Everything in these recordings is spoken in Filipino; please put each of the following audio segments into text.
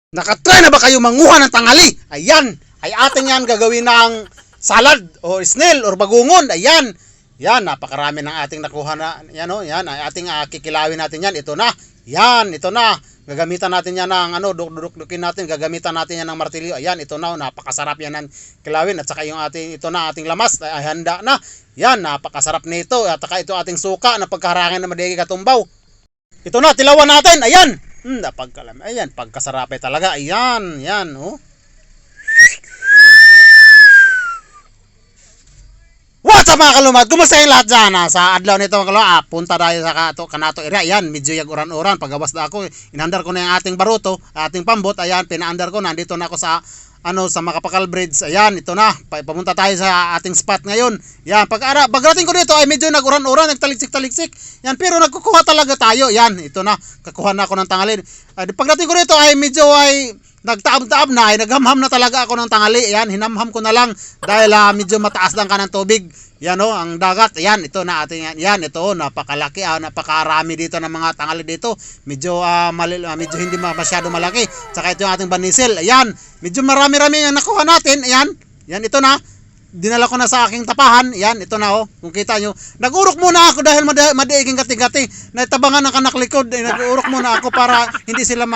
Nakatry na ba kayo manguha ng tangali? Ayan, ay ating yan gagawin ng salad o snail or bagungon. Ayan, yan, napakarami ng ating nakuha na. Yan o, yan, ay ating kikilawin natin yan. Ito na, yan, ito na. Gagamitan natin yan ng duduk-dukin natin. Gagamitan natin yan ng martilyo. Ayan, ito na, napakasarap yan ng kilawin. At saka yung ating, ito na, ating lamas, ay handa na. Yan, napakasarap nito. At saka ito ating suka na pagkaharangin na madigi katumbaw. Ito na, tilawan natin. Ayan. Napagkalam. Ayan, pagkasarape talaga. Ayan, yan, oh. What's up mga kalumad? Kumusta yung lahat dyan? Sa adlaw nito mga kalumad, punta tayo sa kanato area. Ayan, medyo yung uran-uran. Pagawas na ako, inandar ko na yung ating baruto, ating pambot. Ayan, pinaandar ko. Nandito na ako sa sa Makapakal Bridge. Ayan, ito na. Papunta tayo sa ating spot ngayon. Yan, pagdating ko dito ay medyo nag-uran-uran, nagtaliksik-taliksik. Yan, pero nagkukuha talaga tayo. Yan, ito na. Kakuha na ako ng tangali. Pagdating ko dito ay medyo nagtaab-taab na, naghamham na talaga ako ng tangali. Yan, hinamham ko na lang dahil medyo mataas lang ka ng tubig. Yan ang dagat. Yan, ito na ating yan, ito napakalaki, napakarami dito ng mga tangali dito. Medyo medyo hindi masyado malaki. Saka ito yung ating banisil. Ayan, medyo marami-rami yung nakuha natin. Ayan. Yan, ito na. Dinala ko na sa aking tapahan. Yan, ito na kung kita nyo. Nag-urok muna ako dahil madaiging gati-gati. Naitabangan ng kanak likod. Nag-urok muna ako para hindi sila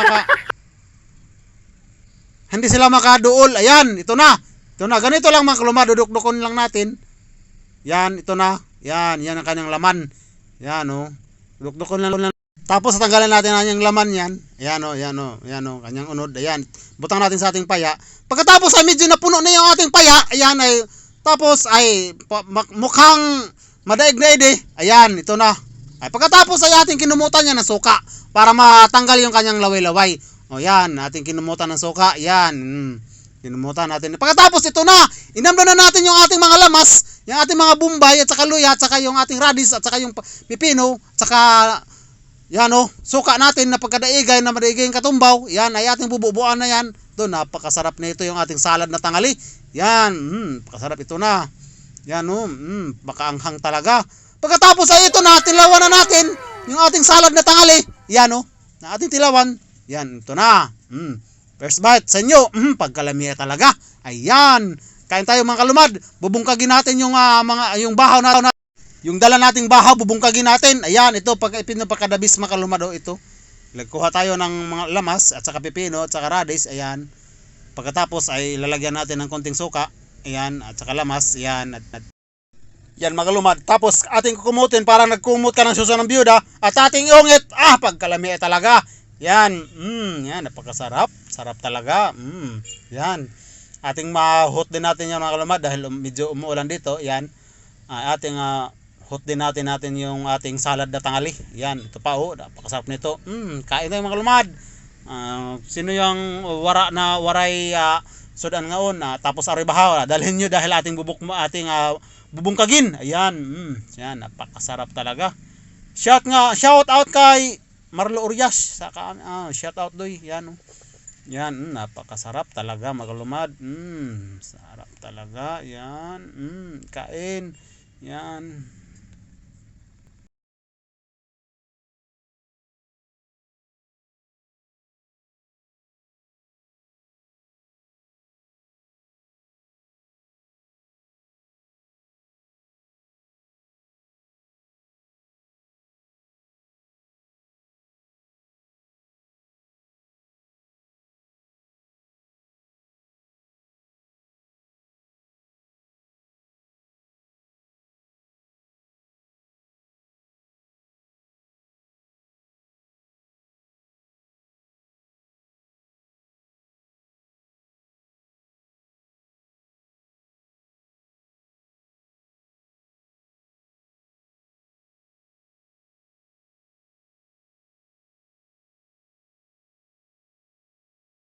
makaduol. Ayan, ito na. Ito na. Ganito lang mga kalumad. Duduk-dukon lang natin. Yan, ito na. Yan ang kanyang laman. Yan, duduk-dukon lang. Tapos tanggalan natin yung laman yan. Ayan, kanyang unod. Ayan. Butang natin sa ating paya. Pagkatapos ay medyo napuno na yung ating paya. Ayan ay tapos ay mukhang madaig na ide. Ayan, ito na. Ay pagkatapos ay ating kinumutan yan ng suka para matanggal yung kanyang laway-laway. O yan, ating kinumutan ng suka. Yan. Kinumutan natin. Pagkatapos ito na, inamdo na natin yung ating mga lamas, yung ating mga bumbay at saka luya, at saka yung ating radish at saka yung pipino, at saka yan suka natin na pagkadaigay na madaigay yung katumbaw. Yan ay ating bububuan na yan. Doon, napakasarap nito yung ating salad na tangali. Yan, napakasarap ito na. Yan, makaanghang talaga. Pagkatapos ay ito na, tilawan na natin yung ating salad na tangali. Yan, na ating tilawan. Yan, ito na. First bite sa inyo. Pagkalamiya talaga. Ayan. Kain tayo mga kalumad. Bubungkagin natin yung yung bahaw na yung dala nating bahaw, bubungkagin natin. Ayan, ito pagkadabis mga kalumad ito. Nagkuha tayo ng mga lamas at saka pipino at saka radish. Ayan. Pagkatapos ay lalagyan natin ng konting suka. Ayan, at saka lamas. Ayan. Yan mga kalumad. Tapos ating kukumutin para nagkumot ka ng suso ng byuda at ating iungit. Pagkalamiya talaga. Yan, yan, napakasarap. Sarap talaga. Yan. Ating mahot din natin yung mga kalumad dahil medyo umuulan dito. Yan. Ating hot din natin yung ating salad na tangali. Yan, ito pa napakasarap nito. Kain tayo mga kalumad. Sino yung waray sudan ngaon, tapos aroy bahaw, dalhin nyo dahil ating bubungkagin. Ayan, yan, napakasarap talaga. Shout out kay Marlo Urias, saka shout out doy. Yan yan, napakasarap talaga mga kalumad. Sarap talaga. Yan, kain. Yan.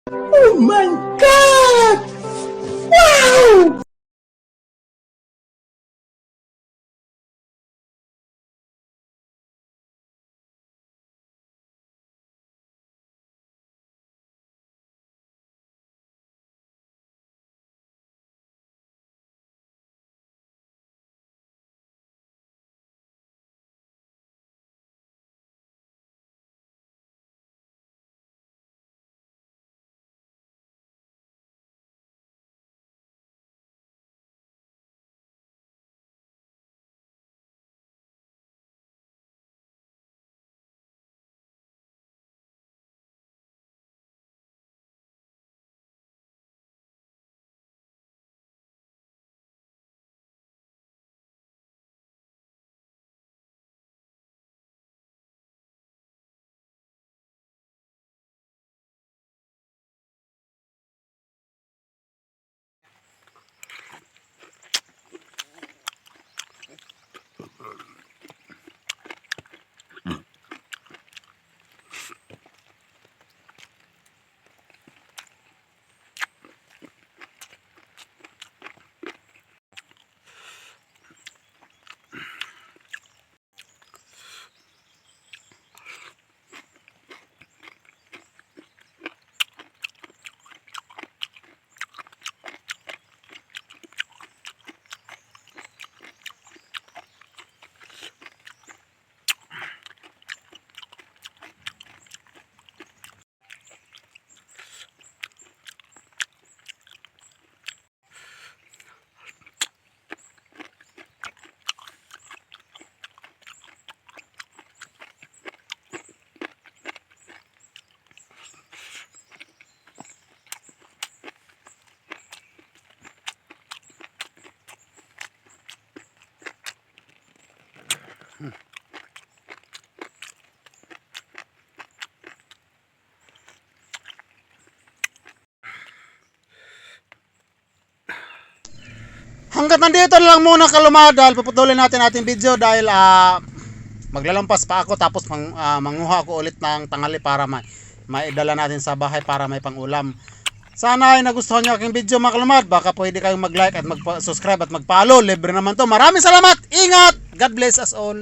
Oh my God! Wow! hanggat nandito na lang muna kalumad dahil puputulin natin ating video dahil maglalampas pa ako tapos manguha ako ulit ng tanghali para maidala natin sa bahay para may pangulam. Sana ay nagustuhan nyo aking video mga kalumad. Baka pwede kayong mag-like at mag-subscribe at mag-follow. Libre naman to. Maraming salamat. Ingat. God bless us all.